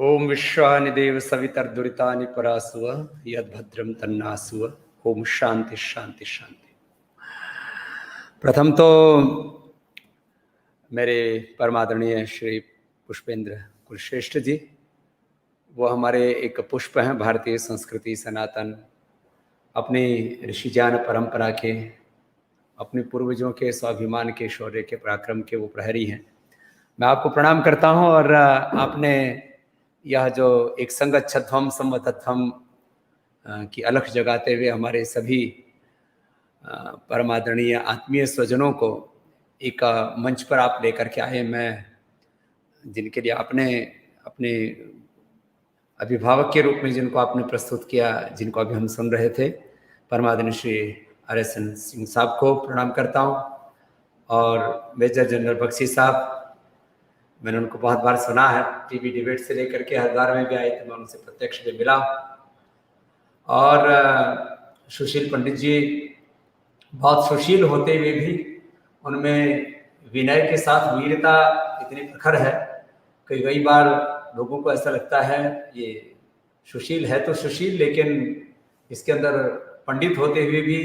ओम विश्वानि देव सवितर्दुरितानि परासुव यद्भद्रम तन्नासुव। ओम शांति शांति शांति। प्रथम तो मेरे परमादरणीय श्री पुष्पेंद्र कुलश्रेष्ठ जी, वो हमारे एक पुष्प हैं भारतीय संस्कृति सनातन, अपनी ऋषिजान परंपरा के, अपने पूर्वजों के स्वाभिमान के, शौर्य के, पराक्रम के वो प्रहरी हैं। मैं आपको प्रणाम करता हूं। और आपने यह जो एक संगच्छध्वम संवतध्वम की अलख जगाते हुए हमारे सभी परमादरणीय आत्मीय स्वजनों को एक मंच पर आप लेकर के आए, मैं जिनके लिए आपने अपने अभिभावक के रूप में जिनको आपने प्रस्तुत किया, जिनको अभी हम सुन रहे थे, परमादरणीय श्री RSN सिंह साहब को प्रणाम करता हूं। और मेजर जनरल बख्शी साहब, मैंने उनको बहुत बार सुना है, टीवी डिबेट से लेकर के हरिद्वार में भी आए थे, मैं उनसे प्रत्यक्ष भी मिला। और सुशील पंडित जी बहुत सुशील होते हुए भी उनमें विनय के साथ वीरता इतनी प्रखर है कि कई बार लोगों को ऐसा लगता है ये सुशील है तो सुशील, लेकिन इसके अंदर पंडित होते हुए भी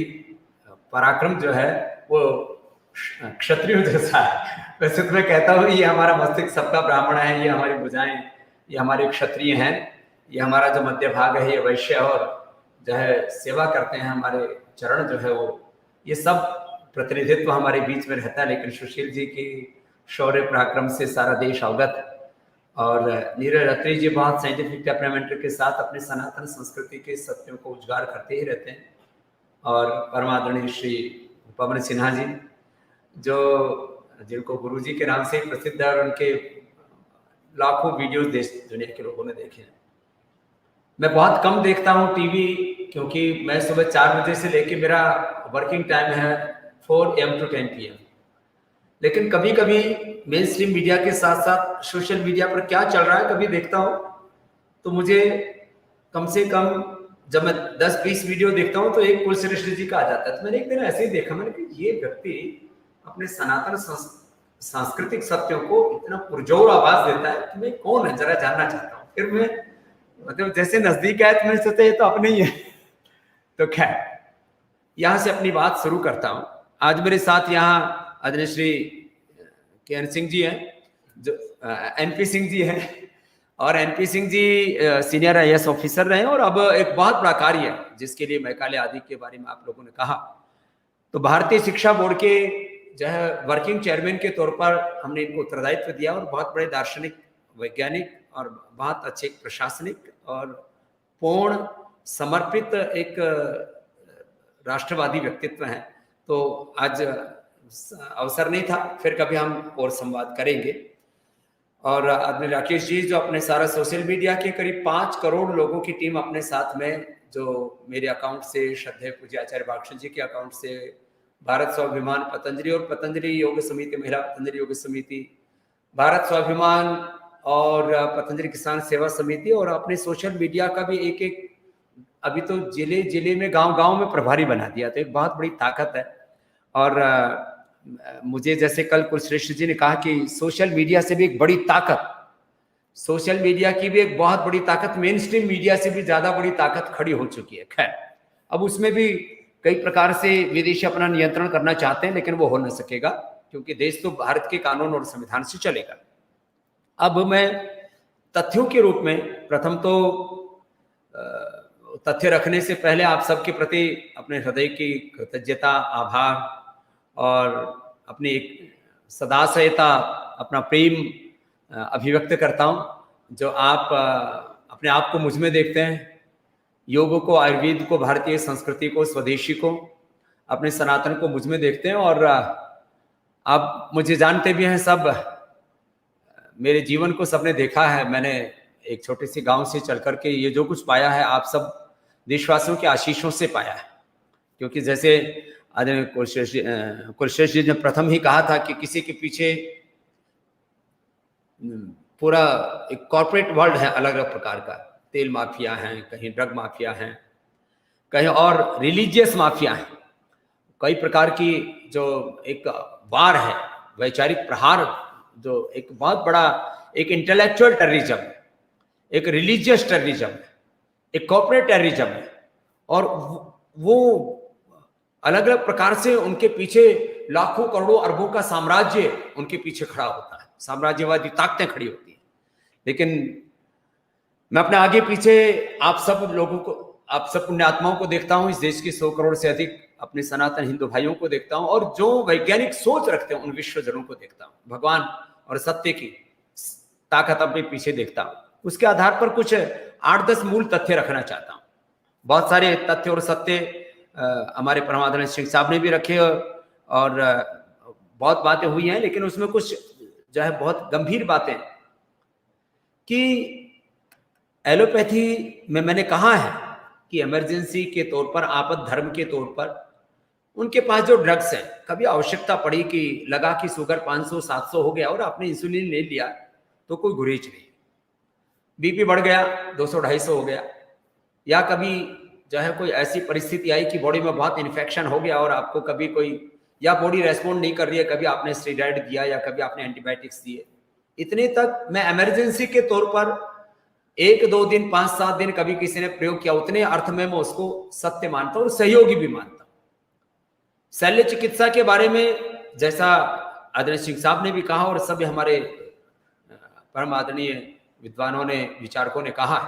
पराक्रम जो है वो क्षत्रिय जैसा है। वैसे तो मैं कहता हूँ ये हमारा मस्तिष्क सबका ब्राह्मण है, ये हमारी भुजाएं, ये हमारे क्षत्रिय हैं, ये हमारा जो मध्य भाग है ये वैश्य, और जो है सेवा करते हैं, हमारे चरण जो है वो, ये सब प्रतिनिधित्व हमारे बीच में रहता है। लेकिन सुशील जी की शौर्य पराक्रम से सारा देश अवगत। और नीरज अत्री जी बहुत साइंटिफिक टेम्परामेंट के साथ अपने सनातन संस्कृति के सत्यों को उजागर करते ही रहते हैं। और परमादरणीय श्री पवन सिन्हा जी, जो जिनको गुरुजी के नाम से प्रसिद्ध है, और उनके लाखों वीडियोस देश दुनिया के लोगों ने देखे हैं। मैं बहुत कम देखता हूँ टीवी, क्योंकि मैं सुबह 4 बजे से लेके मेरा वर्किंग टाइम है 4 AM to 10 PM। लेकिन कभी कभी मेन स्ट्रीम मीडिया के साथ साथ सोशल मीडिया पर क्या चल रहा है कभी देखता हूँ, तो मुझे कम से कम जब मैं 10-20 वीडियो देखता हूँ तो एक कुलश्रेष्ठ जी का आ जाता है। तो मैंने एक दिन ऐसे ही देखा, मैंने कहा ये व्यक्ति अपने सनातन सांस्कृतिक सत्यों को इतना पुरजोर आवाज देता है कि मैं कौन है जरा जानना चाहता हूँ। फिर मैं मतलब जैसे नजदीक आया तो मैंने सोचा ये तो अपने ही है। तो खैर यहाँ से अपनी बात शुरू करता हूँ। आज मेरे साथ यहाँ आदरणीय श्री KN सिंह जी हैं, जो NP सिंह जी हैं, और NP Singh ji senior IAS officer रहे, और अब एक बहुत बड़ा कार्य है जिसके लिए मैकाले आदि के बारे में आप लोगों ने कहा। तो भारतीय शिक्षा बोर्ड के जो है वर्किंग चेयरमैन के तौर पर हमने इनको उत्तरदायित्व दिया, और बहुत बड़े दार्शनिक, वैज्ञानिक और बहुत अच्छे प्रशासनिक और पूर्ण समर्पित एक राष्ट्रवादी व्यक्तित्व हैं। तो आज अवसर नहीं था, फिर कभी हम और संवाद करेंगे। और अपने राकेश जी, जो अपने सारा सोशल मीडिया के करीब 5 करोड़ लोगों की टीम अपने साथ में, जो मेरे अकाउंट से, श्रद्धेय पूज्य आचार्य बागशन जी के अकाउंट से, भारत स्वाभिमान पतंजलि और पतंजलि योग समिति, महिला पतंजलि योग समिति, भारत स्वाभिमान और पतंजलि किसान सेवा समिति, और अपने सोशल मीडिया का भी एक अभी तो जिले जिले में, गांव गांव में प्रभारी बना दिया। तो एक बहुत बड़ी ताकत है। और मुझे जैसे कल कुलश्रेष्ठ जी ने कहा कि सोशल मीडिया से भी एक बड़ी ताकत, सोशल मीडिया की भी एक बहुत बड़ी ताकत मेन स्ट्रीम मीडिया से भी ज्यादा बड़ी ताकत खड़ी हो चुकी है। खैर अब उसमें भी कई प्रकार से विदेशी अपना नियंत्रण करना चाहते हैं, लेकिन वो हो न सकेगा, क्योंकि देश तो भारत के कानून और संविधान से चलेगा। अब मैं तथ्यों के रूप में, प्रथम तो तथ्य रखने से पहले आप सबके प्रति अपने हृदय की कृतज्ञता, आभार और अपनी एक सदाशयता, अपना प्रेम अभिव्यक्त करता हूं, जो आप अपने आप को मुझ में देखते हैं। योग को, आयुर्वेद को, भारतीय संस्कृति को, स्वदेशी को, अपने सनातन को मुझ में देखते हैं। और आप मुझे जानते भी हैं, सब मेरे जीवन को सबने देखा है। मैंने एक छोटे से गांव से चल करके ये जो कुछ पाया है, आप सब देशवासियों के आशीषों से पाया है। क्योंकि जैसे कुलश्रेष्ठ जी ने प्रथम ही कहा था कि किसी के पीछे पूरा एक कॉर्पोरेट वर्ल्ड है, अलग अलग प्रकार का। तेल माफिया हैं, कहीं ड्रग माफिया हैं, कहीं और रिलीजियस माफिया हैं, कई प्रकार की जो एक वार है, वैचारिक प्रहार, जो एक बहुत बड़ा एक इंटेलेक्चुअल टेररिज्म, एक रिलीजियस टेररिज्म है, एक कॉर्पोरेट टेररिज्म है, और वो अलग अलग प्रकार से उनके पीछे लाखों करोड़ों अरबों का साम्राज्य उनके पीछे खड़ा होता है, साम्राज्यवादी ताकतें खड़ी होती हैं। लेकिन मैं अपने आगे पीछे आप सब लोगों को, आप सब पुण्यात्माओं को देखता हूं, इस देश के 100 करोड़ से अधिक अपने सनातन हिंदू भाइयों को देखता हूं, और जो वैज्ञानिक सोच रखते हैं उन विश्वजनों को देखता हूं, भगवान और सत्य की ताकत अपने पीछे देखता हूं। उसके आधार पर कुछ 8-10 मूल तथ्य रखना चाहता हूं। बहुत सारे तथ्य और सत्य हमारे परमात्मा सिंह साहब ने भी रखे, और बहुत बातें हुई हैं, लेकिन उसमें कुछ जो है बहुत गंभीर बातें कि एलोपैथी में मैंने कहा है कि इमरजेंसी के तौर पर, आपद धर्म के तौर पर उनके पास जो ड्रग्स हैं, कभी आवश्यकता पड़ी कि लगा कि शुगर 500-700 हो गया और आपने इंसुलिन ले लिया तो कोई गुरेज नहीं, बीपी बढ़ गया 200-250 हो गया, या कभी जो है कोई ऐसी परिस्थिति आई कि बॉडी में बहुत इन्फेक्शन हो गया और आपको कभी कोई, या बॉडी रेस्पॉन्ड नहीं कर रही है, कभी आपने स्टेरॉइड दिया या कभी आपने एंटीबायोटिक्स दिए, इतने तक मैं इमरजेंसी के तौर पर 1-2 दिन 5-7 दिन कभी किसी ने प्रयोग किया, उतने अर्थ में मैं उसको सत्य मानता हूं और सहयोगी भी मानता हूं। शल्य चिकित्सा के बारे में जैसा आदरणीय सिंह साहब ने भी कहा और सभी हमारे परम आदरणीय विद्वानों ने, विचारकों ने कहा है,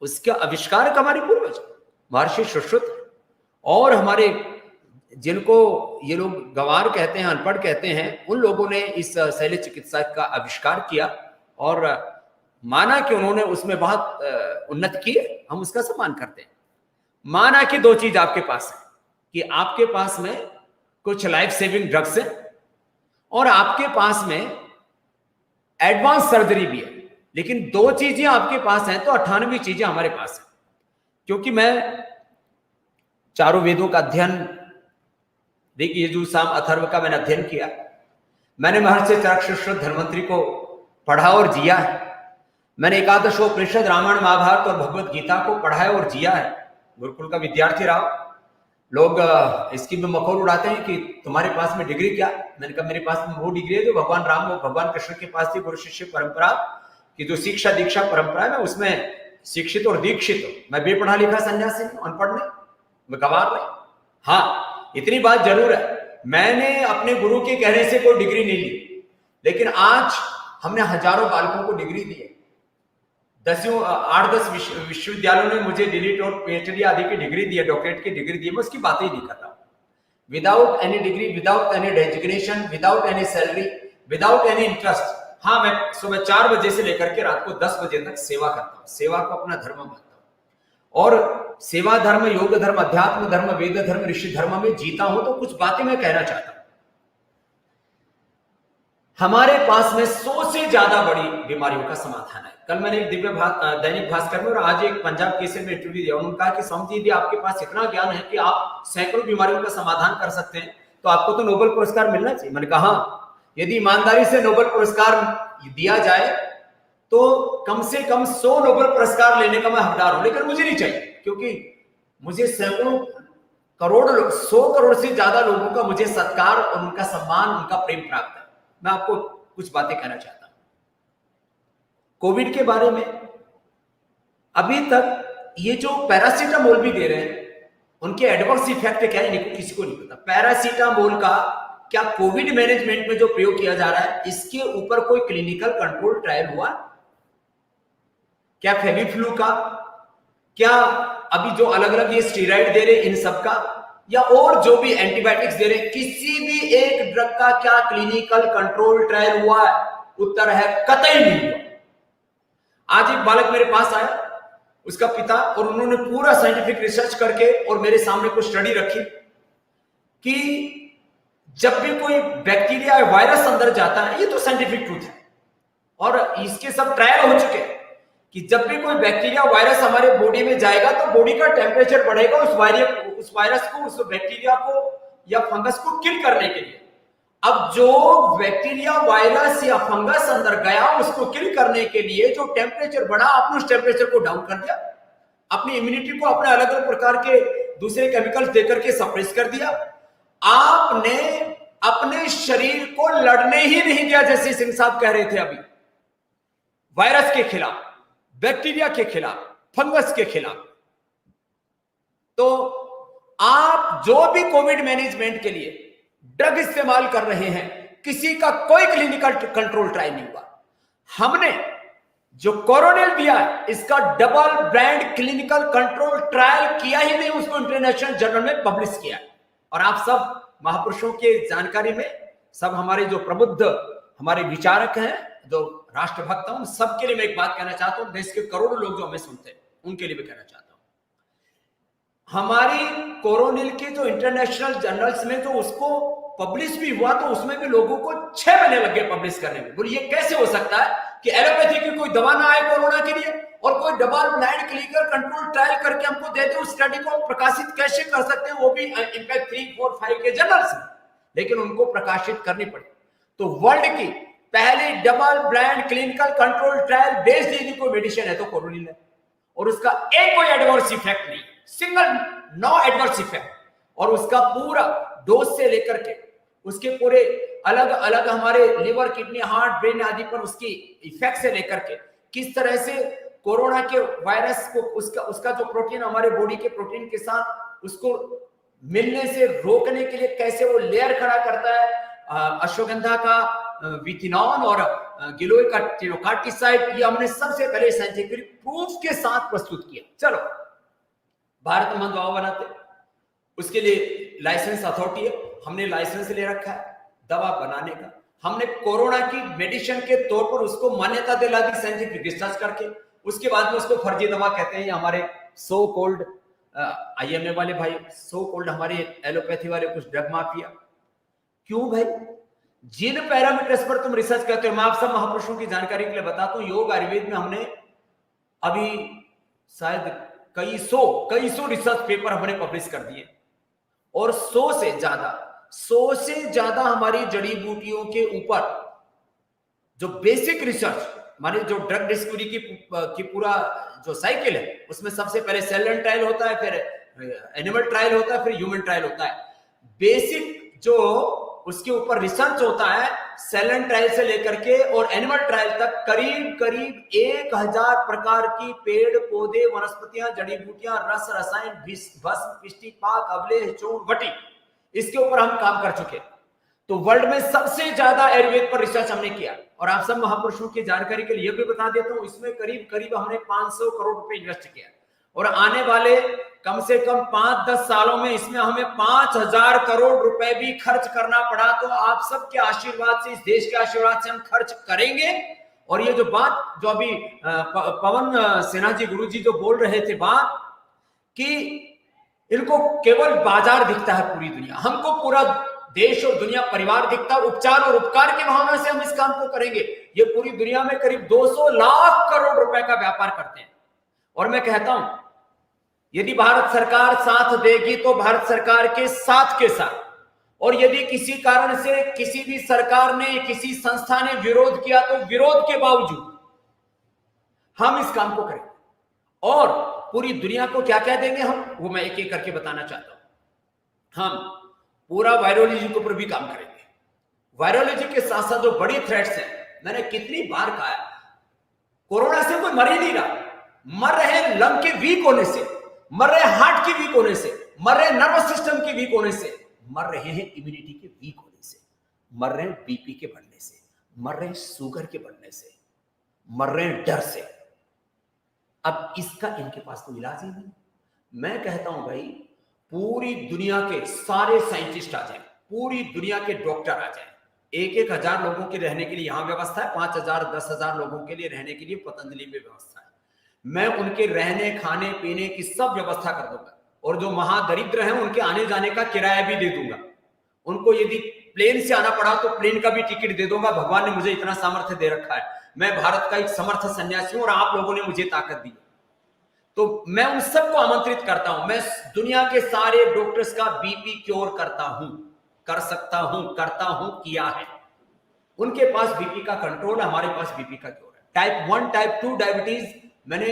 उसका आविष्कारक हमारे पूर्वज महर्षि सुश्रुत, और हमारे जिनको ये लोग गंवार कहते हैं, अनपढ़ कहते हैं, उन लोगों ने इस शल्य चिकित्सा का आविष्कार किया और माना कि उन्होंने उसमें बहुत उन्नति की है, हम उसका सम्मान करते हैं। माना कि 2 चीज आपके पास है, कि आपके पास में कुछ लाइफ सेविंग ड्रग्स है और आपके पास में एडवांस सर्जरी भी है, लेकिन 2 चीजें आपके पास हैं तो 98 चीजें हमारे पास हैं। क्योंकि मैं चारों वेदों का अध्ययन, ऋग यजुर साम अथर्व का मैंने अध्ययन किया, मैंने महर्षि चरक धन्वंतरी को पढ़ा और जिया है, मैंने एकादशोपनिषद, रामायण, महाभारत और भगवत गीता को पढ़ा है और जिया है, गुरुकुल का विद्यार्थी रहा। लोग इसकी भी मखौल उड़ाते हैं कि तुम्हारे पास में डिग्री क्या, मैंने कहा मेरे पास में वो डिग्री है जो भगवान राम और भगवान कृष्ण के पास थी, गुरु शिष्य परंपरा की जो शिक्षा दीक्षा परंपरा है, उसमें शिक्षित और दीक्षित, मैं बेपढ़ा लिखा सन्यासी, अनपढ़ नहीं, मैं गंवार नहीं। हाँ, इतनी बात जरूर है, मैंने अपने गुरु के कहने से कोई डिग्री नहीं ली, लेकिन आज हमने हजारों बालकों को डिग्री दी है। 8-10 विश्वविद्यालयों ने मुझे डीलिट और पीएचडी आदि की डिग्री दी है, डॉक्टरेट की डिग्री दी है, मैं उसकी बात ही नहीं कर रहा। Without any degree, without any designation, without any salary, without any interest, हाँ, मैं सुबह 4 बजे से लेकर के रात को 10 बजे तक सेवा करता हूँ, सेवा को अपना धर्म मानता हूँ, और सेवा धर्म, योग धर्म, अध्यात्म धर्म, वेद धर्म, ऋषि धर्म में जीता हूं। तो कुछ बातें मैं कहना चाहता हूं। हमारे पास में 100 से ज्यादा बड़ी बीमारियों का समाधान है। कल मैंने एक दैनिक भास्कर में और आज एक पंजाब केसरी में इंटरव्यू दिया, उन्होंने कहा कि स्वामी जी, यदि आपके पास इतना ज्ञान है कि आप सैकड़ों बीमारियों का समाधान कर सकते हैं तो आपको तो नोबेल पुरस्कार मिलना चाहिए। मैंने कहा यदि ईमानदारी से नोबेल पुरस्कार दिया जाए तो कम से कम 100 नोबेल पुरस्कार लेने का मैं हकदार हूं, लेकिन मुझे नहीं चाहिए, क्योंकि मुझे सैकड़ों करोड़, 100 करोड़ से ज्यादा लोगों का मुझे सत्कार और उनका सम्मान, उनका प्रेम प्राप्त है। मैं आपको कुछ बातें कहना चाहता हूं कोविड के बारे में। अभी तक ये जो पैरासीटामोल भी दे रहे हैं, उनके एडवर्स इफेक्ट क्या है किसी को नहीं पता। पैरासीटामोल का क्या कोविड मैनेजमेंट में जो प्रयोग किया जा रहा है, इसके ऊपर कोई क्लिनिकल कंट्रोल ट्रायल हुआ? क्या फेविफ्लू का, क्या अभी जो अलग अलग ये स्टेरॉइड दे रहे इन सब का, या और जो भी एंटीबायोटिक्स दे रहे, किसी भी एक ड्रग का क्या क्लिनिकल कंट्रोल ट्रायल हुआ है? उत्तर है कतई नहीं हुआ। आज एक बालक मेरे पास आया, उसका पिता, और उन्होंने पूरा साइंटिफिक रिसर्च करके और मेरे सामने कुछ स्टडी रखी कि जब भी कोई बैक्टीरिया या वायरस अंदर जाता है, ये तो साइंटिफिक ट्रूथ है और इसके सब ट्रायल हो चुके हैं कि जब भी कोई बैक्टीरिया वायरस हमारे बॉडी में जाएगा तो बॉडी का टेम्परेचर बढ़ेगा उस वायरस को, उस बैक्टीरिया को या फंगस को किल करने के लिए। अब जो बैक्टीरिया, वायरस या फंगस अंदर गया, उसको किल करने के लिए जो टेम्परेचर बढ़ा, आपने उस टेम्परेचर को डाउन कर दिया, अपनी इम्यूनिटी को अपने अलग अलग प्रकार के दूसरे केमिकल्स देकर के सप्रेस कर दिया। आपने अपने शरीर को लड़ने ही नहीं दिया, जैसे सिंह साहब कह रहे थे अभी, वायरस के खिलाफ। बैक्टीरिया के खिलाफ, फंगस के खिलाफ। तो आप जो भी कोविड मैनेजमेंट के लिए ड्रग इस्तेमाल कर रहे हैं, किसी का कोई क्लिनिकल कंट्रोल ट्रायल नहीं हुआ। हमने जो कोरोनिल दिया है, इसका double blind clinical control trial किया ही नहीं, उसको इंटरनेशनल जर्नल में पब्लिश किया। और आप सब महापुरुषों के जानकारी में, सब हमारे जो प्रबुद्ध हमारे विचारक हैं, जो राष्ट्रभक्त हैं, उन सबके लिए मैं एक बात कहना चाहता हूं, देश के करोड़ों लोग जो हमें सुनते हैं उनके लिए भी कहना चाहता हूं, हमारी कोरोनिल के जो इंटरनेशनल जर्नल्स में जो उसको पब्लिश भी हुआ, तो उसमें भी लोगों को 6 महीने लग गए पब्लिश करने में। बोलिए ये कैसे हो सकता है कि एलोपैथी की कोई दवा ना आए कोरोना के लिए, और कोई double blind clinical control trial करके हमको दे दे, उस स्टडी को प्रकाशित कैसे कर सकते हैं, वो भी इनफैक्ट 3, 4, 5 के जर्नल्स में, लेकिन उनको प्रकाशित करनी पड़ी। तो वर्ल्ड की पहली double blind clinical control trial based यदि कोई मेडिसिन है तो कोरोनिल है, और उसका एक कोई एडवर्स इफेक्ट नहीं, सिंगल नो एडवर्स इफेक्ट। और उसका पूरा डोज से लेकर के उसके पूरे अलग अलग हमारे लिवर, किडनी, हार्ट, ब्रेन आदि पर उसकी इफेक्ट से लेकर के किस तरह से कोरोना के वायरस को उसका जो प्रोटीन हमारे बॉडी के प्रोटीन के साथ उसको मिलने से रोकने के लिए कैसे वो लेयर खड़ा करता है, अश्वगंधा का विथिनॉन और गिलोय का टिनोकार्टिसाइड, ये हमने सबसे पहले साइंटिफिक प्रूफ के साथ प्रस्तुत किया। चलो, भारत में हम दवा बनाते, उसके लिए लाइसेंस अथॉरिटी है, हमने लाइसेंस ले रखा है दवा बनाने का। हमने कोरोना की मेडिसिन के तौर पर उसको मान्यता दिला दी साइंटिफिक रिसर्च करके। उसके बाद में उसको फर्जी दवा कहते हैं, हमारे सो कोल्ड IMA वाले भाई, सो कोल्ड हमारे एलोपैथी वाले कुछ ड्रग माफिया। क्यों भाई? जिन पैरामीटर्स पर तुम रिसर्च करते हो, मैं आप सब महापुरुषों की जानकारी के लिए बताता हूं, योग आयुर्वेद में हमने अभी शायद कई सौ रिसर्च पेपर हमने पब्लिश कर दिए, और 100 से ज्यादा हमारी जड़ी बूटियों के ऊपर जो बेसिक रिसर्च, हमारे जो ड्रग डिस्कवरी की पूरा जो साइकिल है, उसमें सबसे पहले सेल लाइन ट्रायल होता है, फिर एनिमल ट्रायल होता है, फिर ह्यूमन ट्रायल होता है। बेसिक जो उसके ऊपर रिसर्च होता है, सेल लाइन ट्रायल से लेकर के और एनिमल ट्रायल तक, करीब 1000 प्रकार की पेड़ पौधे, वनस्पतियां, जड़ी बूटियां, रस, रसायन, भस्म, पिष्टी, पाक, अवलेह, चूर्ण, वटी, इसके ऊपर हम काम कर चुके। तो वर्ल्ड में सबसे ज्यादा आयुर्वेद पर रिसर्च हमने किया। और आप सब महापुरुषों की जानकारी के लिए भी बता देता हूं, इसमें करीब हमने 500 करोड़ रुपए इन्वेस्ट किया, और आने वाले कम से कम 5-10 सालों में इसमें हमें 5000 करोड़ रुपए भी खर्च करना पड़ा। तो आप सबके आशीर्वाद से, इस देश के आशीर्वाद से हम खर्च करेंगे। और ये जो बात जो अभी पवन सिन्हा जी, गुरु जी जो बोल रहे थे बात, कि इनको केवल बाजार दिखता है पूरी दुनिया, हमको पूरा देश और दुनिया परिवार दिखता है। उपचार और उपकार की भावना से हम इस काम को करेंगे। ये पूरी दुनिया में करीब 200 लाख करोड़ रुपए का व्यापार करते हैं। और मैं कहता हूं, यदि भारत सरकार साथ देगी तो भारत सरकार के साथ, और यदि किसी कारण से किसी भी सरकार ने, किसी संस्था ने विरोध किया, तो विरोध के बावजूद हम इस काम को करेंगे। और पूरी दुनिया को क्या क्या देंगे हम, वो मैं एक एक करके बताना चाहता हूं। हम पूरा वायरोलॉजी के ऊपर भी काम करेंगे। वायरोलॉजी के साथ साथ जो बड़ी थ्रेट्स हैं, मैंने कितनी बार कहा है, कोरोना से कोई मर ही नहीं रहा। मर रहे लंग के वीक होने से, मर रहे हार्ट के वीक होने से, मर रहे नर्वस सिस्टम के वीक होने से, मर रहे हैं इम्यूनिटी के वीक होने से, मर रहे हैं बीपी के बढ़ने से, मर रहे हैं शुगर के बढ़ने से, मर रहे हैं डर से। अब इसका इनके पास कोई इलाज ही नहीं। मैं कहता हूं भाई, पूरी दुनिया के सारे साइंटिस्ट आ जाएं, पूरी दुनिया के डॉक्टर आ जाएं, 1,000 लोगों के रहने के लिए यहां व्यवस्था है, 5,000 10,000 लोगों के लिए रहने के लिए पतंजलि में व्यवस्था है। मैं उनके रहने, खाने, पीने की सब व्यवस्था कर दूंगा, और जो महादरिद्र हैं उनके आने जाने का किराया भी दे दूंगा। उनको यदि प्लेन से आना पड़ा तो प्लेन का भी टिकट दे दूंगा। भगवान ने मुझे इतना सामर्थ्य दे रखा है, मैं भारत का एक समर्थ सन्यासी हूं, और आप लोगों ने मुझे ताकत दी। तो मैं उन सबको आमंत्रित करता हूं। मैं दुनिया के सारे डॉक्टर्स का बीपी क्योर करता हूं, कर सकता हूं, करता हूं, किया है। उनके पास बीपी का कंट्रोल है, हमारे पास बीपी का क्योर है। टाइप 1 टाइप 2 डायबिटीज, मैंने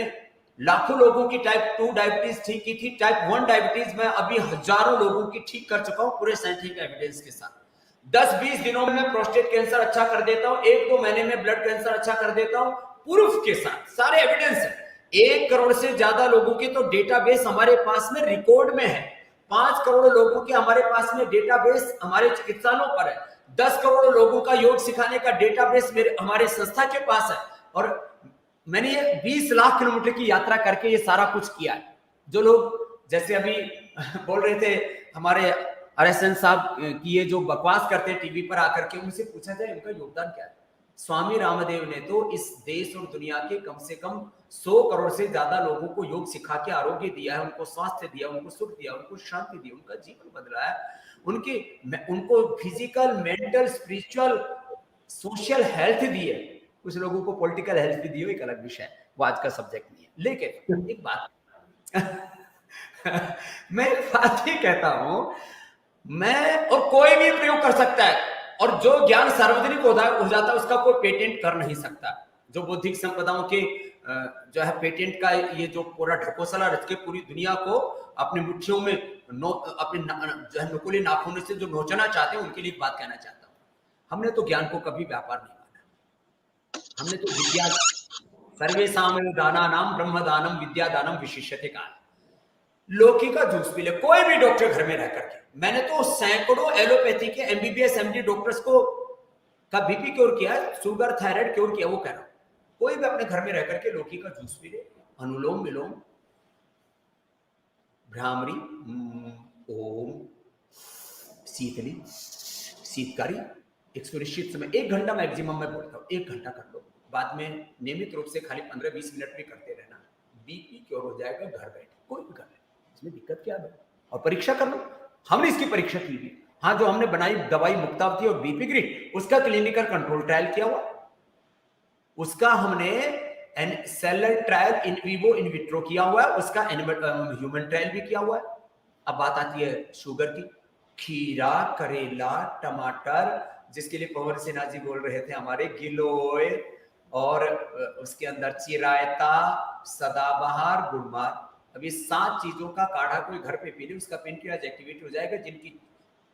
लाखों लोगों की टाइप 2 डायबिटीज ठीक की थी। टाइप 1 डायबिटीज मैं अभी हजारों लोगों की ठीक कर चुका हूं, पूरे साइंटिफिक एविडेंस के साथ। 10-20 दिनों में मैं प्रोस्टेट कैंसर अच्छा कर देता हूं, 1-2 महीने में ब्लड कैंसर अच्छा कर देता हूं, प्रूफ के साथ, सारे एविडेंस है। 1 करोड़ से ज्यादा लोगों के तो डेटाबेस हमारे पास में रिकॉर्ड में है। 5 करोड़ लोगों के हमारे पास में डेटाबेस हमारे चिकित्सालयों पर है। 10 करोड़ लोगों का योग सिखाने का डेटाबेस हमारे संस्था के पास है। और मैंने ये 20 लाख किलोमीटर की यात्रा करके ये सारा कुछ किया है। जो लोग जैसे अभी बोल रहे थे हमारे RSN साहब की ये जो बकवास करते हैं टीवी पर आकर के, उनसे पूछा जाए उनका योगदान क्या है। स्वामी रामदेव ने तो इस देश और दुनिया के कम से कम 100 करोड़ से ज्यादा लोगों को योग सिखा के आरोग्य दिया है, उनको स्वास्थ्य दिया, उनको सुख दिया, उनको शांति दी, उनका जीवन बदला है, उनको physical, mental, spiritual, social health दी है। कुछ लोगों को पॉलिटिकल हेल्थ भी दी है, एक अलग विषय है, वो आज का सब्जेक्ट नहीं है। लेकिन एक बात मैं बात ही कहता हूं, मैं और कोई भी प्रयोग कर सकता है, और जो ज्ञान सार्वजनिक हो जाता है उसका कोई पेटेंट कर नहीं सकता। जो बौद्धिक संपदाओं के जो है पेटेंट का ये जो पूरा ढकोसला रच के पूरी दुनिया को अपनी मुट्ठियों में अपने जो है नुकीले नाखूनों से जो नोचना चाहते हैं, उनके लिए बात कहना चाहता हूं। हमने तो ज्ञान को कभी व्यापार नहीं माना। हमने तो विद्या, सर्वेषां दानानां ब्रह्मदानम विद्यादानम विशिष्यते कहा। लौकी का जूस पी ले कोई भी डॉक्टर घर में रह करके। मैंने तो सैकड़ों एलोपैथी के MBBS MD डॉक्टर्स को का बीपी क्योर किया, शुगर थायराइड क्योर किया, वो कह रहा हूं। कोई भी अपने घर में रह करके लौकी का जूस पी ले, अनुलोम विलोम, भ्रामरी, ओम, शीतली, शीतकारी, एक सुनिश्चित समय 1 घंटा मैक्सिमम मैं बोलता हूँ, 1 घंटा कर लो। बाद में नियमित रूप से खाली 15-20 मिनट भी करते रहना, बीपी क्योर हो जाएगा घर बैठे। कोई भी कर ले, इसमें दिक्कत क्या है। और परीक्षा कर लो, हमने इसकी परीक्षा की थी। हाँ, जो हमने बनाई दवाई मुक्तावती और बीपी ग्रिड, उसका क्लिनिकल कंट्रोल ट्रायल किया हुआ, उसका हमने seller trial in vivo in vitro किया हुआ है, उसका ह्यूमन ट्रायल भी किया हुआ है। अब बात आती है शुगर की। खीरा, करेला, टमाटर, जिसके लिए पवन सिन्हा जी बोल रहे थे हमारे, गिलोय, और उसके अंदर चिरायता, सदाबहार, गुड़मार। अब ये 7 चीजों का काढ़ा कोई घर पे पी ले, उसका पेनक्रियाज एक्टिवेट हो जाएगा। जिनकी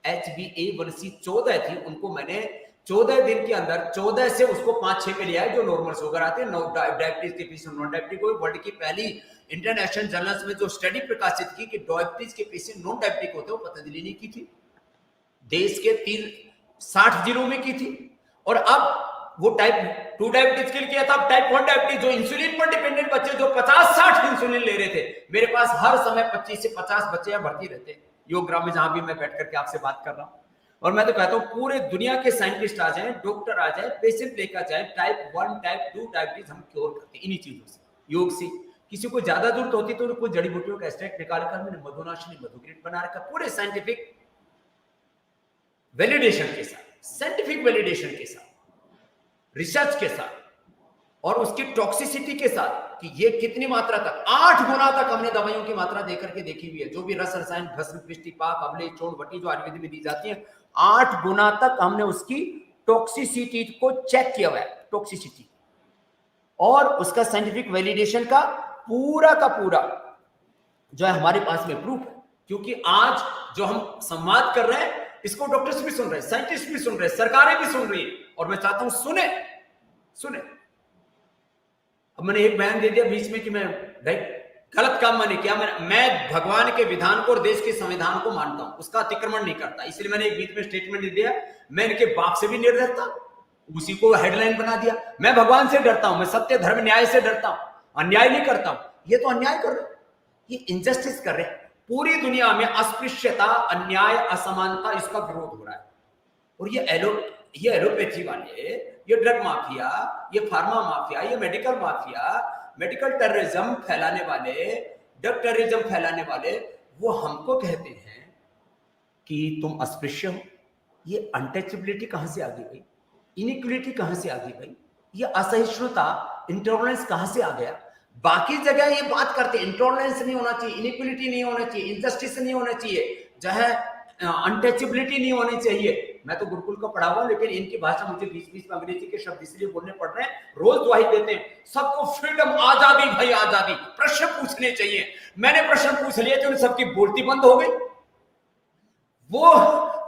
HbA1c 14 थी, उनको मैंने 14 दिन के अंदर 14 से उसको 5-6 पे लिया है, जो नॉर्मल शुगर आते हैं। डायबिटीज के पेशेंट, नॉन डायबिटिक को वर्ल्ड की पहली इंटरनेशनल जर्नल्स में जो स्टडी प्रकाशित की कि डायबिटीज के पेशेंट नॉन डायबिटिक होते हैं, पतंजलि ने की थी, देश के 60 जिलों में की थी। और अब वो टाइप 2 डायबिटीज के लिए किया था। अब टाइप 1 डायबिटीज, जो इंसुलिन पर डिपेंडेंट बच्चे जो 50-60 इंसुलिन ले रहे थे, मेरे पास हर समय 25 से 50 बच्चे यहाँ भर्ती रहते हैं योग ग्राम में, जहां भी मैं बैठ करके आपसे बात कर रहा हूं। और मैं तो कहता हूं पूरे दुनिया के साइंटिस्ट आ जाएं, डॉक्टर आ जाए, पेशेंट लेकर जाए, टाइप 1 टाइप 2 डायबिटीज हम क्योर करते हैं इन्हीं चीजों से, योग से। किसी को ज्यादा जरूरत होती तो कोई जड़ी बूटियों का एक्सट्रैक्ट निकालकर मैंने मधुनाशिनी मधुग्रीड बना रखा, पूरे साइंटिफिक वैलिडेशन के साथ, साइंटिफिक वैलिडेशन के साथ, रिसर्च के साथ, और उसकी टॉक्सिसिटी के साथ कि ये कितनी मात्रा तक, 8 गुना तक हमने दवाइयों की मात्रा देकर के देखी हुई है। जो भी रस रसायन, भस्म, पृष्टि, पाक, अवले, चोड़, वटी जो आयुर्वेद में दी जाती है, 8 गुना तक हमने उसकी टॉक्सिसिटी को चेक किया हुआ है, टॉक्सिसिटी, और उसका साइंटिफिक वैलिडेशन का पूरा जो है हमारे पास में प्रूफ है। क्योंकि आज जो हम संवाद कर रहे हैं, इसको डॉक्टर्स भी सुन रहे हैं, साइंटिस्ट भी सुन रहे हैं, सरकारें भी सुन रही है, और मैं चाहता हूं सुने। अब मैंने एक बयान दे दिया बीच में कि मैं गलत काम मैंने किया, मैं भगवान के विधान को और देश के संविधान को मानता हूं, उसका अतिक्रमण नहीं करता, इसलिए मैंने एक बीच में स्टेटमेंट दे दिया। मैं इनके बाप से भी नहीं डरता, उसी को हेडलाइन बना दिया। मैं भगवान से डरता हूं, मैं सत्य, धर्म, न्याय से डरता हूं, अन्याय नहीं करता हूं। ये तो अन्याय कर रहे, ये इनजस्टिस कर रहे हैं। पूरी दुनिया में अस्पृश्यता, अन्याय, असमानता, इसका विरोध हो रहा है। और ये एलोपैथी वाले, ये ड्रग माफिया, ये फार्मा माफिया, ये मेडिकल माफिया, मेडिकल टेररिज्म फैलाने वाले, ड्रग टेररिज्म फैलाने वाले, वो हमको कहते हैं कि तुम अस्पृश्य हो। ये अनटचेबिलिटी कहां से आ गई, इनइक्वलिटी कहां से आ गई, ये असहिष्णुता, इंटॉलरेंस कहां से आ गया। बाकी जगह ये बात करते हैं इंटॉलरेंस नहीं होना चाहिए, इनइक्वलिटी नहीं होना चाहिए, इनजस्टिस नहीं होना चाहिए, चाहे अनटचेबिलिटी नहीं होनी चाहिए। मैं तो गुरुकुल का पढ़ा हुआ, लेकिन इनकी भाषा मुझे बीच में अंग्रेजी के शब्द इसलिए बोलने पड़ रहे हैं, रोज दुआई देते हैं सबको फ्रीडम, आजादी, भाई आजादी, प्रश्न पूछने चाहिए। मैंने प्रश्न पूछ लिए तो सबकी बोलती बंद हो गई। वो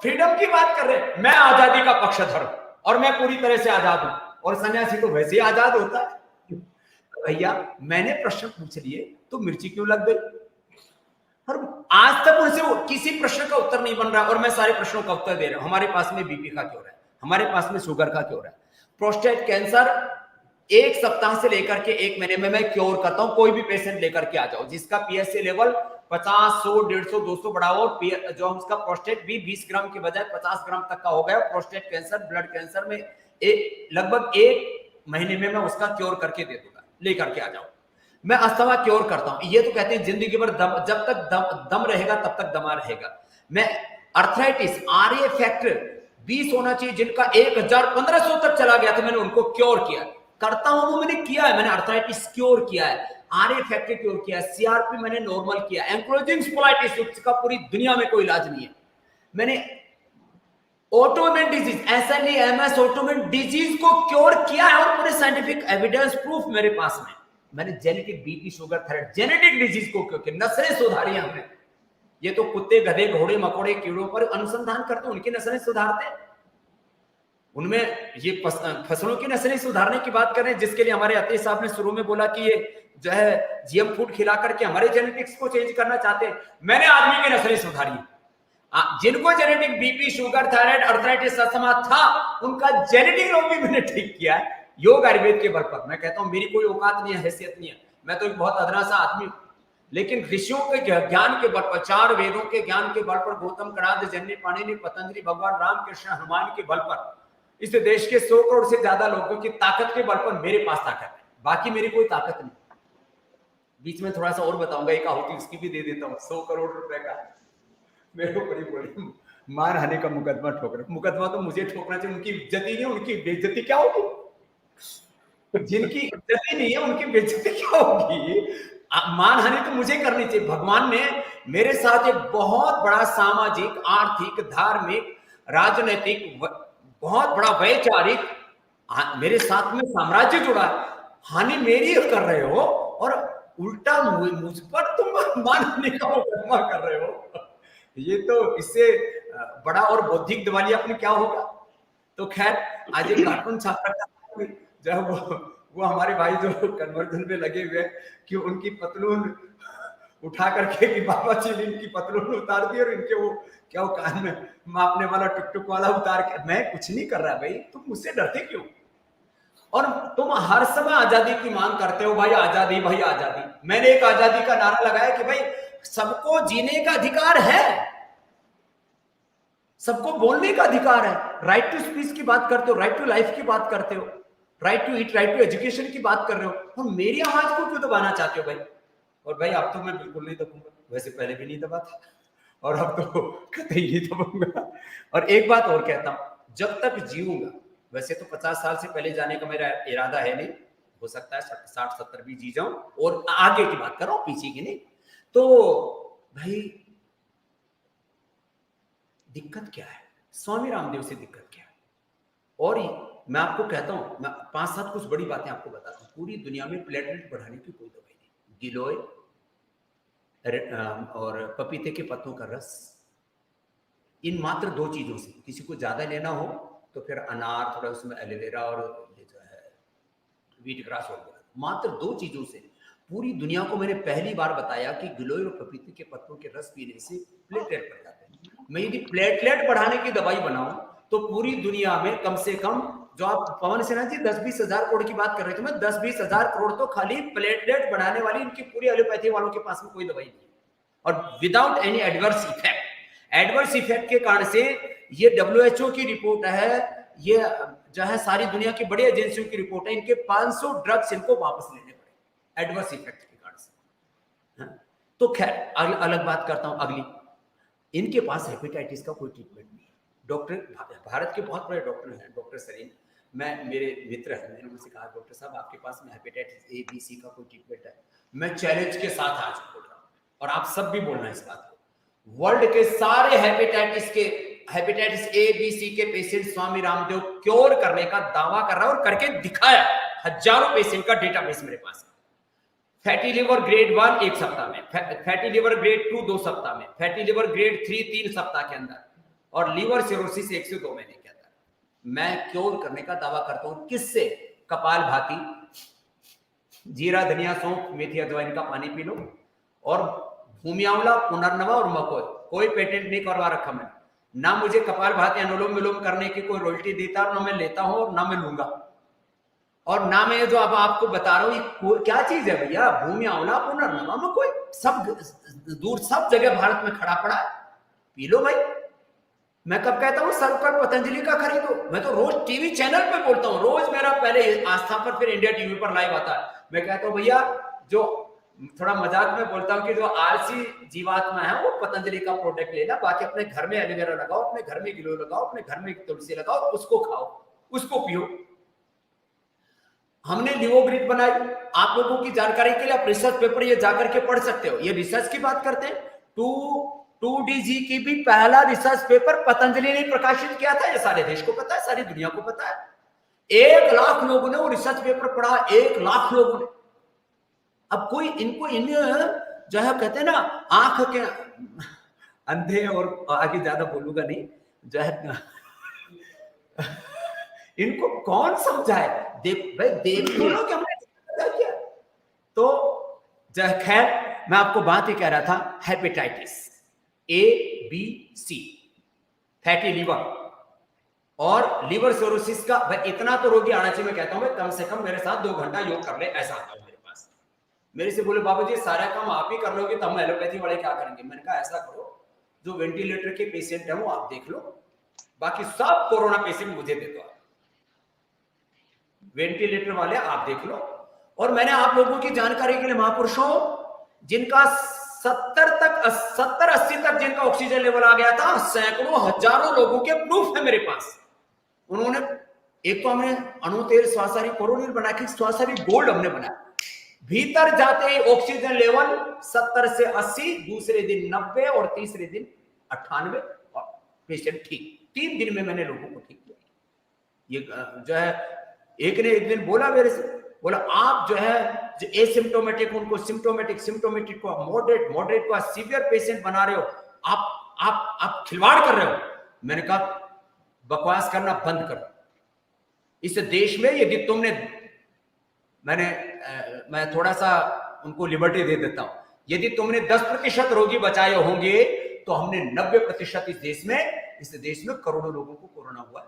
फ्रीडम की बात कर रहे हैं, मैं आजादी का पक्षधर हूं और मैं पूरी तरह से आजाद हूं, और सन्यासी तो वैसे ही आजाद होता है। भैया मैंने प्रश्न पूछ लिए तो मिर्ची क्यों लग गई? और आज तक उनसे किसी प्रश्न का उत्तर नहीं बन रहा, और मैं सारे प्रश्नों का उत्तर दे रहा हूं। हमारे पास में बीपी का क्यों रहा है, हमारे पास में शुगर का क्यों रहा है, प्रोस्टेट कैंसर 1 सप्ताह से लेकर के 1 महीने में मैं क्योर करता हूं। कोई भी पेशेंट लेकर के आ जाओ जिसका पीएसए लेवल 50, 100, 150, 200 बढ़ा हो, जो उसका प्रोस्टेट भी 20 ग्राम के बजाय 50 ग्राम तक का हो गया, प्रोस्टेट कैंसर, ब्लड कैंसर में लगभग 1 महीने में मैं उसका क्योर करके दे दूंगा, लेकर के आ जाओ। मैं अस्थमा क्योर करता हूं। ये तो कहते हैं जिंदगी भर जब तक दम रहेगा तब तक दमा रहेगा। मैं अर्थराइटिस आरए फैक्टर 20 होना चाहिए, जिनका 1000, 1500 तक चला गया था, मैंने उनको क्योर किया। करता हूं वो मैंने किया है, मैंने अर्थराइटिस क्योर किया है, आरए फैक्टर क्योर किया है, सीआरपी मैंने नॉर्मल किया, एंक्लोजिंग स्पोलाइटिस का पूरी दुनिया में कोई इलाज नहीं है। मैंने autoimmune disease, SLE, MS, autoimmune disease को क्योर किया है, और पूरे साइंटिफिक एविडेंस प्रूफ मेरे पास में। मैंने genetic BP, sugar, thyroid, genetic disease को क्यों किया, नस्लें सुधारी हमने। ये तो कुत्ते, गधे, घोड़े, मकोड़े, कीड़ों पर अनुसंधान करते, उनकी नस्लें सुधारते, उनमें ये फसलों की नस्लें सुधारने की बात कर रहे हैं, जिसके लिए हमारे अतीश साहब ने शुरू में बोला कि ये जो है जीएम फूड खिला करके हमारे जेनेटिक्स को चेंज करना चाहते हैं। मैंने आदमी की नस्लें सुधारी, जिनको genetic BP, sugar, thyroid, arthritis, asthma था, उनका जेनेटिक रोग भी मैंने ठीक किया है, योग आयुर्वेद के बल पर। मैं कहता हूं मेरी कोई औकात नहीं है, हैसियत नहीं है, मैं तो एक बहुत अदना सा आदमी हूं, लेकिन ऋषियों के ज्ञान के बल पर, 4 वेदों के ज्ञान के बल पर, गौतम, कणाद, जन्य, पाणिनि, पतंजलि, भगवान राम, कृष्ण, हनुमान के बल पर, इस देश के 100 करोड़ से ज्यादा लोगों की ताकत के बल पर मेरे पास ताकत है, बाकी मेरी कोई ताकत नहीं। बीच में थोड़ा सा और बताऊंगा, एक आहुति उसकी भी दे देता हूँ। 100 करोड़ रुपए का मेरे ऊपर ही बोली, मानहानि का मुकदमा ठोक रहे। मुकदमा तो मुझे ठोकना चाहिए, उनकी इज्जत ही नहीं, उनकी बेइज्जती क्या होगी? जिनकी इज्जत ही नहीं है उनकी बेइज्जती क्या होगी? मानहानि तो मुझे करनी चाहिए। भगवान ने मेरे साथ एक बहुत बड़ा सामाजिक, आर्थिक, धार्मिक, राजनीतिक, बहुत बड़ा वैचारिक, मेरे साथ में साम्राज्य जुड़ा है। हानि मेरी कर रहे हो और उल्टा मुझ पर तुम मानहानि का मुकदमा कर रहे हो। ये तो इससे बड़ा और बौद्धिक दिवालियापन क्या होगा? तो खैर, आज एक कार्टून छाप रखा, जब वो हमारे भाई जो कन्वर्जन में लगे हुए कि उनकी पतलून उठा करके कि बाबा जी ने इनकी पतलून उतार दी, और इनके वो क्या वो कान में मापने वाला टुक वाला उतार के। मैं कुछ नहीं कर रहा भाई, तुम मुझसे डरते क्यों? और तुम हर समय आजादी की मांग करते हो, भाई आजादी, भाई आजादी। मैंने एक आजादी का नारा लगाया कि भाई सबको जीने का अधिकार है, सबको बोलने का अधिकार है। राइट टू स्पीच की बात करते हो, राइट टू लाइफ की बात करते हो, right to eat, right to education की बात कर रहे हो, और मेरी आवाज को क्यों दबाना चाहते हो भाई? और भाई अब तो मैं बिल्कुल नहीं दबूंगा, वैसे पहले भी नहीं दबा था, और अब तो कतई नहीं दबूंगा। और एक बात और कहता हूं, जब तक जीऊंगा, वैसे तो 50 साल से पहले जाने का मेरा इरादा है नहीं, हो सकता है 60-70 भी जी जाऊं, और आगे की बात कर रहा हूं, पीछे की नहीं। तो भाई दिक्कत क्या है? स्वामी रामदेव से दिक्कत क्या है? और मैं आपको कहता हूं, मैं 5-7 कुछ बड़ी बातें आपको बताता हूं। पूरी दुनिया में प्लेटलेट बढ़ाने की कोई दवाई नहीं। गिलोय और पपीते के पत्तों का रस, इन मात्र 2 चीजों से, किसी को ज्यादा लेना हो तो फिर अनार, थोड़ा उसमें एलोवेरा, और ये जो है व्हीट ग्रास वगैरह, मात्र 2 चीजों से पूरी दुनिया को मैंने पहली बार बताया कि गिलोय और पपीते के पत्तों के रस पीने से प्लेटलेट बढ़ जाते हैं। मैं यदि प्लेटलेट बढ़ाने की दवाई बनाऊं तो पूरी दुनिया में कम से कम, जो आप पवन सिन्हा जी 10-20 हजार करोड़ की बात कर रहे थे, मैं 10-20 हजार करोड़ तो खाली प्लेटलेट बढ़ाने वाली इनकी पूरी एलोपैथी वालों के पास में कोई दवाई नहीं है, और without any adverse effect. Adverse effect के कारण से ये WHO की रिपोर्ट है, ये जो है सारी दुनिया की बड़ी एजेंसियों की रिपोर्ट है, इनके 500 ड्रग्स इनको वापस लेने पड़े एडवर्स इफेक्ट के कारण से। तो खैर अलग बात करता हूं अगली। इनके पास हेपेटाइटिस का कोई ट्रीटमेंट नहीं है। डॉक्टर, भारत के बहुत बड़े डॉक्टर हैं, डॉक्टर सरीन, मेरे मित्र हैं, मैंने उनसे कहा डॉक्टर साहब आपके पास में हेपेटाइटिस A, B, C का कोई ट्रीटमेंट है? मैं चैलेंज के साथ आज बोल रहा हूं, और आप सब भी बोलना इस बात को। वर्ल्ड के सारे हेपेटाइटिस A, B, C के पेशेंट स्वामी रामदेव क्योर करने का दावा कर रहा है, और करके दिखाया। हजारों पेशेंट का डेटाबेस मेरे पास है। फैटी लिवर ग्रेड 1 1 सप्ताह में, फैटी लिवर ग्रेड 2 2 सप्ताह में, फैटी लिवर ग्रेड 3 3 सप्ताह के अंदर, और लीवर सिरोसिस 1 से 2 महीने के अंदर मैं क्योर करने का दावा करता हूं। किससे? कपालभाति, जीरा, धनिया, सौंफ, मेथी, अजवाइन का पानी पी लो। और भूमि आंवला, पुनर्नवा और मकोई, कोई पेटेंट नहीं करवा रखा मैंने, ना मुझे कपालभाति अनुलोम विलोम करने की कोई रॉयल्टी देता, ना मैं लेता हूं और ना मैं लूंगा। और ना मैं जो अब आपको बता रहा हूं ये क्या चीज है भैया, भूमि आंवला, पुनर्नवा, मकोई, सब दूर सब जगह भारत में खड़ा पड़ा है, पी लो भाई। मैं कब कहता हूं सर्वकर पतंजलि का खरीदो, मैं तो रोज टीवी चैनल पे बोलता हूं, रोज मेरा पहले आस्था पर फिर इंडिया टीवी पर लाइव आता है। मैं कहता हूं भैया, जो थोड़ा मजाक में बोलता हूं कि जो आलसी जीवात्मा है वो पतंजलि का प्रोडक्ट लेना, बाकी अपने घर में एलोवेरा लगाओ, अपने घर में गिलोय लगाओ, अपने घर में तुलसी लगाओ, उसको खाओ, उसको पियो। हमने लिवोग्रिड बनाई, आप लोगों की जानकारी के लिए आप रिसर्च पेपर ये जाकर के पढ़ सकते हो, ये रिसर्च की बात करते हैं। 2DG की भी पहला रिसर्च पेपर पतंजलि ने प्रकाशित किया था, ये सारे देश को पता है, सारी दुनिया को पता है। 1 लाख लोगों ने वो रिसर्च पेपर पढ़ा, 1 लाख लोगों ने। अब कोई इनको इन जो है कहते हैं ना आंख के अंधे, और आगे ज्यादा बोलूंगा नहीं, जो है इनको कौन समझाए, देख भाई, देख तो लो कि हमने क्या। तो खैर मैं आपको बात ही कह रहा था, hepatitis A, B, C, fatty liver और लीवर सिरोसिस का, भाई इतना तो रोगी आना चाहिए। मैं कहता हूं कम से कम मेरे साथ 2 घंटा योग कर ले, ऐसा आता है मेरे पास। मेरे से बोले बाबू जी सारा काम आप ही कर लोगे तो हम एलोपैथी वाले क्या करेंगे। मैंने कहा ऐसा करो, जो वेंटिलेटर के पेशेंट है वो आप देख लो, बाकी सब कोरोना पेशेंट मुझे दे दो, वेंटिलेटर वाले आप देख लो। और मैंने आप लोगों की जानकारी के लिए, महापुरुषों जिनका 70-80 तक जिनका ऑक्सीजन लेवल आ गया था, सैकड़ों हजारों लोगों के प्रूफ है मेरे पास। उन्होंने एक तो हमने अणु तेल स्वासारी कोरोनिल बना के स्वासारी गोल्ड हमने बनाया, भीतर जाते ही ऑक्सीजन लेवल 70 से 80, दूसरे दिन 90 और तीसरे दिन 98 और पेशेंट ठीक। 3 दिन में मैंने लोगों को ठीक किया। ये जो है एक ने एक दिन बोला मेरे से, बोला आप जो है जो एसिम्प्टोमेटिक उनको सिम्टोमेटिक को मॉडरेट को सीवियर पेशेंट बना रहे हो, आप खिलवाड़ कर रहे हो। मैंने कहा बकवास करना बंद करो। इस देश में यदि तुमने, मैं थोड़ा सा उनको लिबर्टी दे देता हूं, यदि तुमने 10% रोगी बचाए होंगे तो हमने 90% इस देश में करोड़ों लोगों को कोरोना हुआ।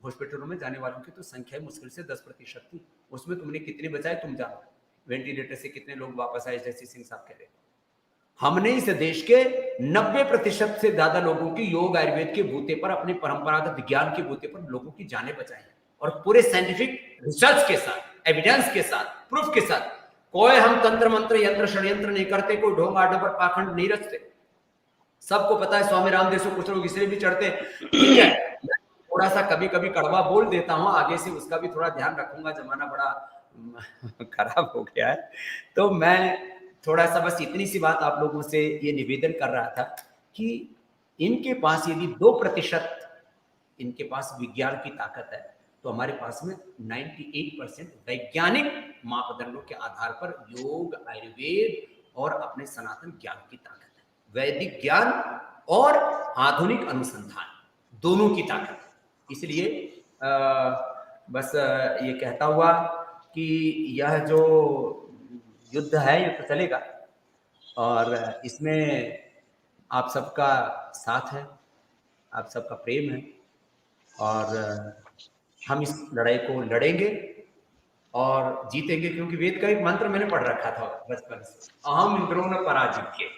हॉस्पिटलों में जाने वालों की तो संख्या मुश्किल से 10% थी, उसमें तुमने कितने बचाए तुम जानो। वेंटिलेटर से कितने लोग वापस आए, जैसे सिंह साहब कह रहे। हमने इस देश के 90% से ज्यादा लोगों की योग आयुर्वेद के बूते पर, अपने परंपरागत ज्ञान के बूते पर लोगों की जानें बचाई, और पूरे साइंटिफिक रिसर्च के साथ, एविडेंस के साथ, प्रूफ के साथ। कोई हम तंत्र मंत्र यंत्र षड्यंत्र नहीं करते, कोई ढोंग आडंबर पाखंड नहीं रचते। सबको पता है स्वामी रामदेव से कुछ लोग इसलिए भी चढ़ते, ठीक है, थोड़ा सा कभी कभी कड़वा बोल देता हूं, आगे से उसका भी थोड़ा ध्यान रखूंगा, जमाना बड़ा खराब हो गया है। तो मैं थोड़ा सा बस इतनी सी बात आप लोगों से ये निवेदन कर रहा था कि इनके पास यदि 2% इनके पास विज्ञान की ताकत है, तो हमारे पास में 98% वैज्ञानिक मापदंडों के आधार पर योग, आयुर्वेद और अपने सनातन ज्ञान की ताकत है। वैदिक ज्ञान और आधुनिक अनुसंधान दोनों की ताकत। इसलिए बस ये कहता हुआ कि यह जो युद्ध है ये तो चलेगा, और इसमें आप सबका साथ है, आप सबका प्रेम है, और हम इस लड़ाई को लड़ेंगे और जीतेंगे। क्योंकि वेद का एक मंत्र मैंने पढ़ रखा था बचपन से, अहम इंद्रो न पराजित्य,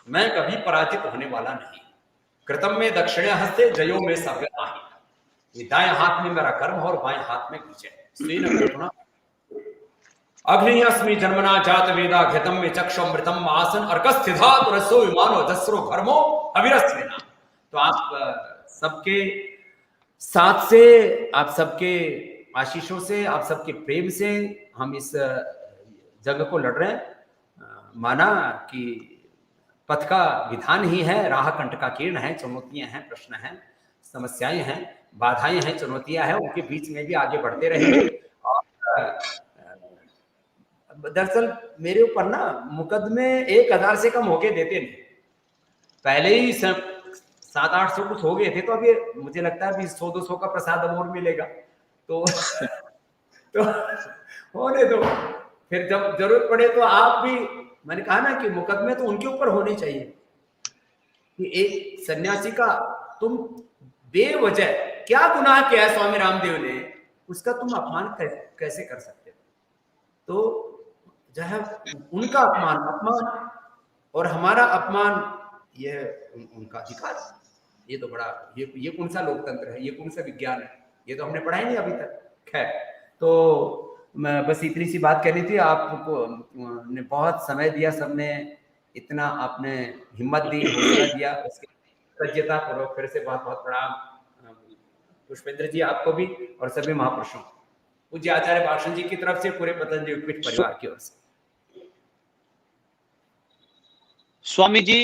मैं कभी पराजित होने वाला नहीं। कृतम में दक्षिणे हस्ते जयो में सव्य आहि, ये दाएं हाथ में मेरा कर्म और बाएं हाथ में विजय। अग्नि अस्मि जन्मना जात वेदा घृतम में चक्षुमृतम आसन अर्कस्थिधात रसो विमानो दसरो घर्मो अविरस्मिना। तो आप सबके साथ से, आप सबके आशीषों से, आप सबके प्रेम से हम इस जंग को लड़ रहे हैं। माना कि पथ का विधान ही है, राह कंटका कीर्ण है, चुनौतियां हैं, प्रश्न हैं, समस्याएं हैं, बाधाएं हैं, चुनौतियां हैं, उनके बीच में भी आगे बढ़ते रहेंगे। और दरअसल मेरे ऊपर ना मुकदमे 1000 से कम होके देते नहीं, पहले ही 700-800 कुछ हो गए थे, तो अभी मुझे लगता है 100-200 का प्रसाद अब और मिलेगा, तो होने दो। फिर जब जरूरत पड़े तो आप भी, मैंने कहा ना कि मुकदमे तो उनके ऊपर होने चाहिए कि एक सन्यासी का तुम बेवजह क्या गुनाह किया है स्वामी रामदेव ने, उसका तुम अपमान कैसे कर सकते हो? तो जो है उनका अपमान और हमारा अपमान, यह उनका अधिकार। ये तो बड़ा, ये कौन सा लोकतंत्र है, ये कौन सा विज्ञान है, ये तो हमने पढ़ा ही नहीं अभी तक। खैर, तो मैं बस इतनी सी बात करनी थी। आपको ने बहुत समय दिया, सबने इतना आपने हिम्मत दी, हौसला दिया, उसके कृतज्ञता पूर्वक फिर से बहुत बहुत प्रणाम पुष्पेंद्र जी, आपको भी और सभी महापुरुषों, पूज्य आचार्य भाषण जी की तरफ से, पूरे पतंजलि पीठ परिवार की ओर से। स्वामी जी